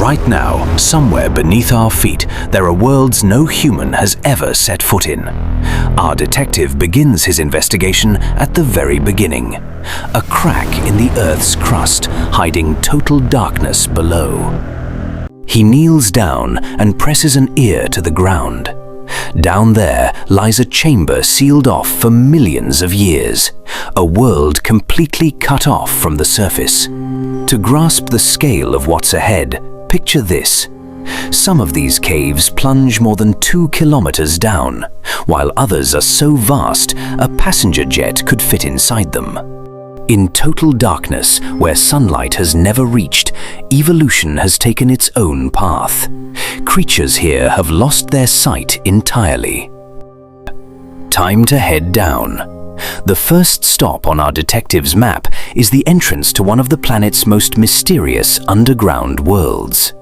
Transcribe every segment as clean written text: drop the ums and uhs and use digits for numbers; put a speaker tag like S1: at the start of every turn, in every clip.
S1: Right now, somewhere beneath our feet, there are worlds no human has ever set foot in. Our detective begins his investigation at the very beginning. A crack in the Earth's crust, hiding total darkness below. He kneels down and presses an ear to the ground. Down there lies a chamber sealed off for millions of years, a world completely cut off from the surface. To grasp the scale of what's ahead, picture this. Some of these caves plunge more than 2 kilometers down, while others are so vast a passenger jet could fit inside them. In total darkness, where sunlight has never reached, evolution has taken its own path. Creatures here have lost their sight entirely. Time to head down. The first stop on our detective's map is the entrance to one of the planet's most mysterious underground worlds.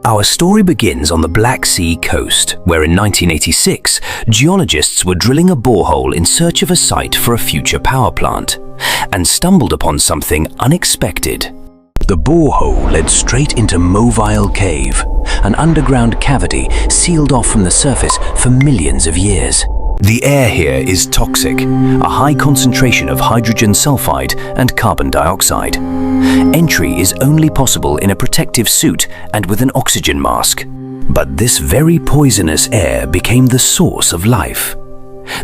S1: Our story begins on the Black Sea coast, where in 1986, geologists were drilling a borehole in search of a site for a future power plant, and stumbled upon something unexpected. The borehole led straight into Movile Cave, an underground cavity sealed off from the surface for millions of years. The air here is toxic, a high concentration of hydrogen sulfide and carbon dioxide. Entry is only possible in a protective suit and with an oxygen mask. But this very poisonous air became the source of life.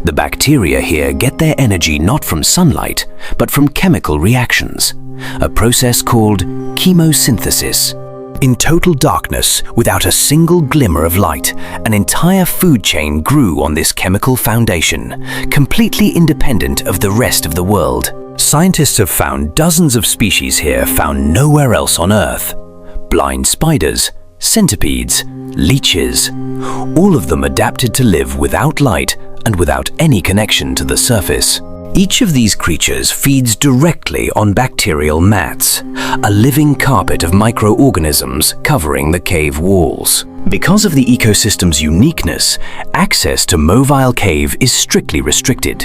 S1: The bacteria here get their energy not from sunlight, but from chemical reactions, a process called chemosynthesis. In total darkness, without a single glimmer of light, an entire food chain grew on this chemical foundation, completely independent of the rest of the world. Scientists have found dozens of species here found nowhere else on Earth. Blind spiders, centipedes, leeches, all of them adapted to live without light and without any connection to the surface. Each of these creatures feeds directly on bacterial mats, a living carpet of microorganisms covering the cave walls. Because of the ecosystem's uniqueness, access to Movile Cave is strictly restricted.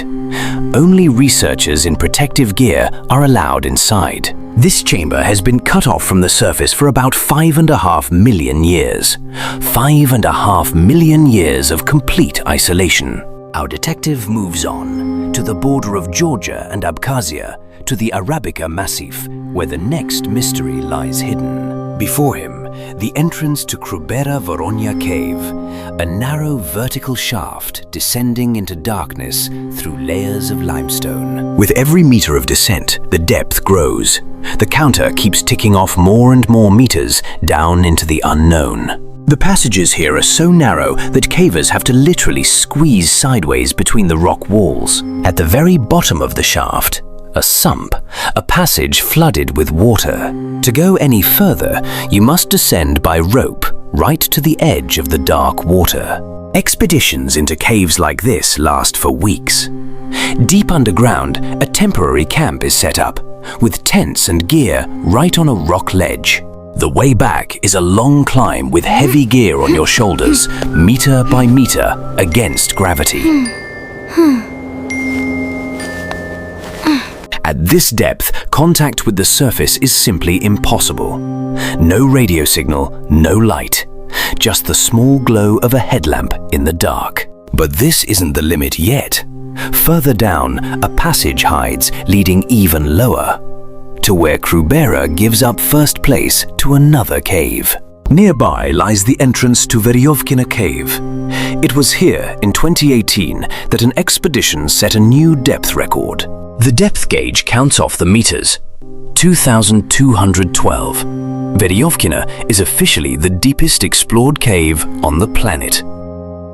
S1: Only researchers in protective gear are allowed inside. This chamber has been cut off from the surface for about 5.5 million years. 5.5 million years of complete isolation. Our detective moves on to the border of Georgia and Abkhazia, to the Arabica Massif, where the next mystery lies hidden. Before him, the entrance to Krubera-Voronja Cave, a narrow vertical shaft descending into darkness through layers of limestone. With every meter of descent, the depth grows. The counter keeps ticking off more and more meters down into the unknown. The passages here are so narrow that cavers have to literally squeeze sideways between the rock walls. At the very bottom of the shaft, a sump, a passage flooded with water. To go any further, you must descend by rope right to the edge of the dark water. Expeditions into caves like this last for weeks. Deep underground, a temporary camp is set up, with tents and gear right on a rock ledge. The way back is a long climb with heavy gear on your shoulders, meter by meter, against gravity. At this depth, contact with the surface is simply impossible. No radio signal, no light, just the small glow of a headlamp in the dark. But this isn't the limit yet. Further down, a passage hides, leading even lower, to where Krubera gives up first place to another cave. Nearby lies the entrance to Veryovkina Cave. It was here in 2018 that an expedition set a new depth record. The depth gauge counts off the meters. 2,212. Veryovkina is officially the deepest explored cave on the planet.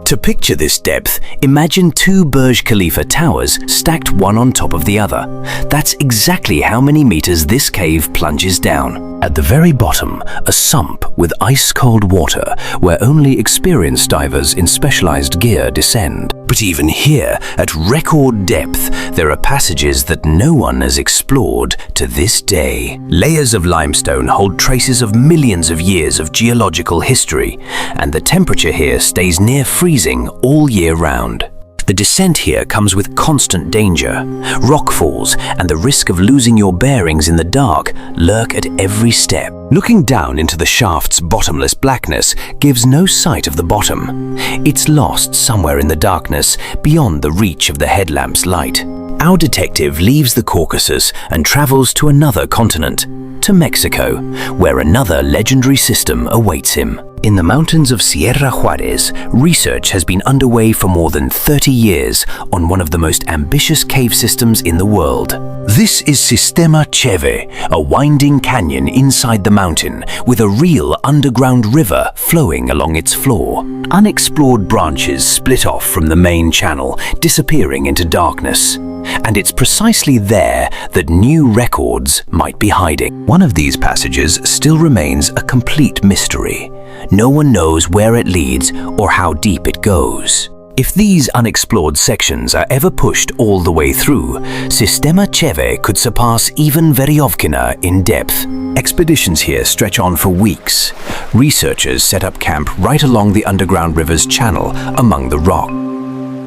S1: To picture this depth, imagine 2 Burj Khalifa towers stacked one on top of the other. That's exactly how many meters this cave plunges down. At the very bottom, a sump with ice-cold water where only experienced divers in specialized gear descend. But even here, at record depth, there are passages that no one has explored to this day. Layers of limestone hold traces of millions of years of geological history, and the temperature here stays near freezing all year round. The descent here comes with constant danger. Rockfalls and the risk of losing your bearings in the dark lurk at every step. Looking down into the shaft's bottomless blackness gives no sight of the bottom. It's lost somewhere in the darkness beyond the reach of the headlamp's light. Our detective leaves the Caucasus and travels to another continent, to Mexico, where another legendary system awaits him. In the mountains of Sierra Juarez, research has been underway for more than 30 years on one of the most ambitious cave systems in the world. This is Sistema Cheve, a winding canyon inside the mountain with a real underground river flowing along its floor. Unexplored branches split off from the main channel, disappearing into darkness. And it's precisely there that new records might be hiding. One of these passages still remains a complete mystery. No one knows where it leads or how deep it goes. If these unexplored sections are ever pushed all the way through, Sistema Cheve could surpass even Veryovkina in depth. Expeditions here stretch on for weeks. Researchers set up camp right along the underground river's channel among the rock.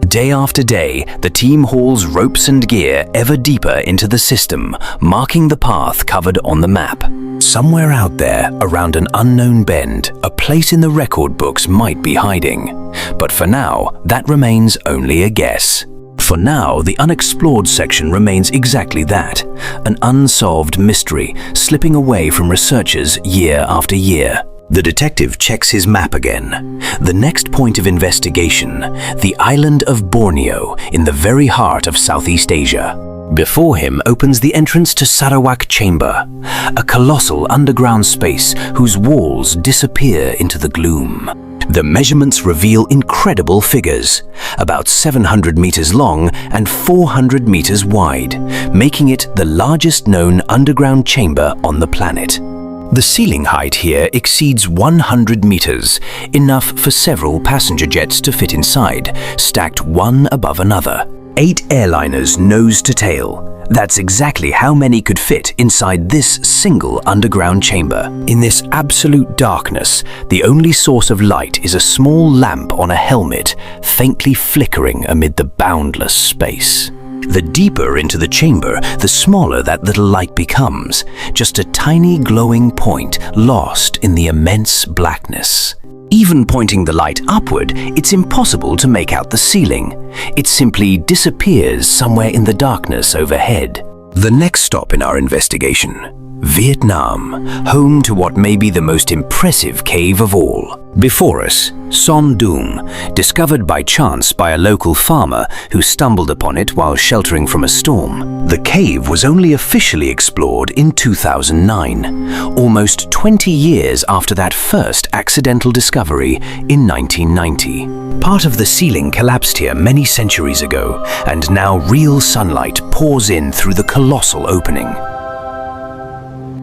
S1: Day after day, the team hauls ropes and gear ever deeper into the system, marking the path covered on the map. Somewhere out there, around an unknown bend, a place in the record books might be hiding. But for now, that remains only a guess. For now, the unexplored section remains exactly that, an unsolved mystery slipping away from researchers year after year. The detective checks his map again. The next point of investigation, the island of Borneo in the very heart of Southeast Asia. Before him opens the entrance to Sarawak Chamber, a colossal underground space whose walls disappear into the gloom. The measurements reveal incredible figures, about 700 meters long and 400 meters wide, making it the largest known underground chamber on the planet. The ceiling height here exceeds 100 meters, enough for several passenger jets to fit inside, stacked one above another. 8 airliners nose to tail. That's exactly how many could fit inside this single underground chamber. In this absolute darkness, the only source of light is a small lamp on a helmet, faintly flickering amid the boundless space. The deeper into the chamber, the smaller that little light becomes, just a tiny glowing point lost in the immense blackness. Even pointing the light upward, it's impossible to make out the ceiling. It simply disappears somewhere in the darkness overhead. The next stop in our investigation, Vietnam, home to what may be the most impressive cave of all. Before us, Son Doong, discovered by chance by a local farmer who stumbled upon it while sheltering from a storm. The cave was only officially explored in 2009, almost 20 years after that first accidental discovery in 1990. Part of the ceiling collapsed here many centuries ago, and now real sunlight pours in through the colossal opening.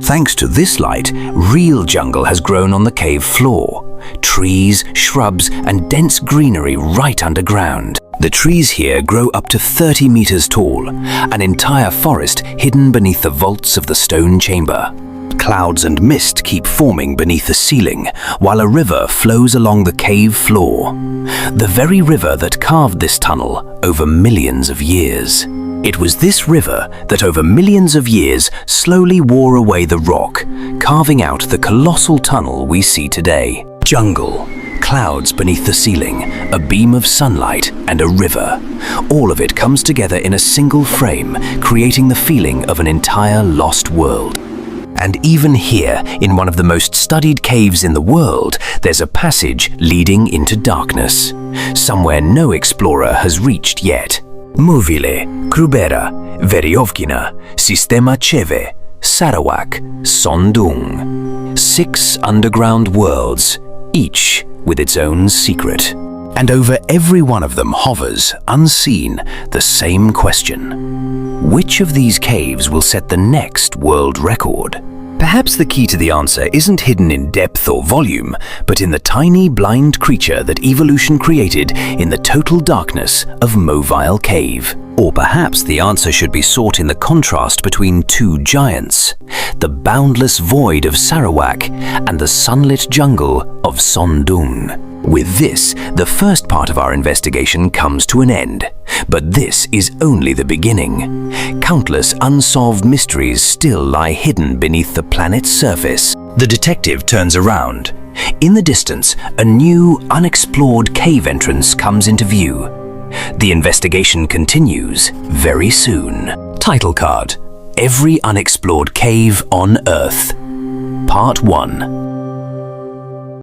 S1: Thanks to this light, real jungle has grown on the cave floor. Trees, shrubs, and dense greenery right underground. The trees here grow up to 30 meters tall, an entire forest hidden beneath the vaults of the stone chamber. Clouds and mist keep forming beneath the ceiling, while a river flows along the cave floor. The very river that carved this tunnel over millions of years. It was this river that over millions of years slowly wore away the rock, carving out the colossal tunnel we see today. Jungle, clouds beneath the ceiling, a beam of sunlight, and a river. All of it comes together in a single frame, creating the feeling of an entire lost world. And even here, in one of the most studied caves in the world, there's a passage leading into darkness, somewhere no explorer has reached yet. Movile, Krubera, Veryovkina, Sistema Cheve, Sarawak, Doong. 6 underground worlds, each with its own secret. And over every one of them hovers, unseen, the same question. Which of these caves will set the next world record? Perhaps the key to the answer isn't hidden in depth or volume, but in the tiny blind creature that evolution created in the total darkness of Movile Cave. Or perhaps the answer should be sought in the contrast between two giants, the boundless void of Sarawak and the sunlit jungle of Doong. With this, the first part of our investigation comes to an end. But this is only the beginning. Countless unsolved mysteries still lie hidden beneath the planet's surface. The detective turns around. In the distance, a new, unexplored cave entrance comes into view. The investigation continues very soon. Title card: Every Unexplored Cave on Earth. Part 1.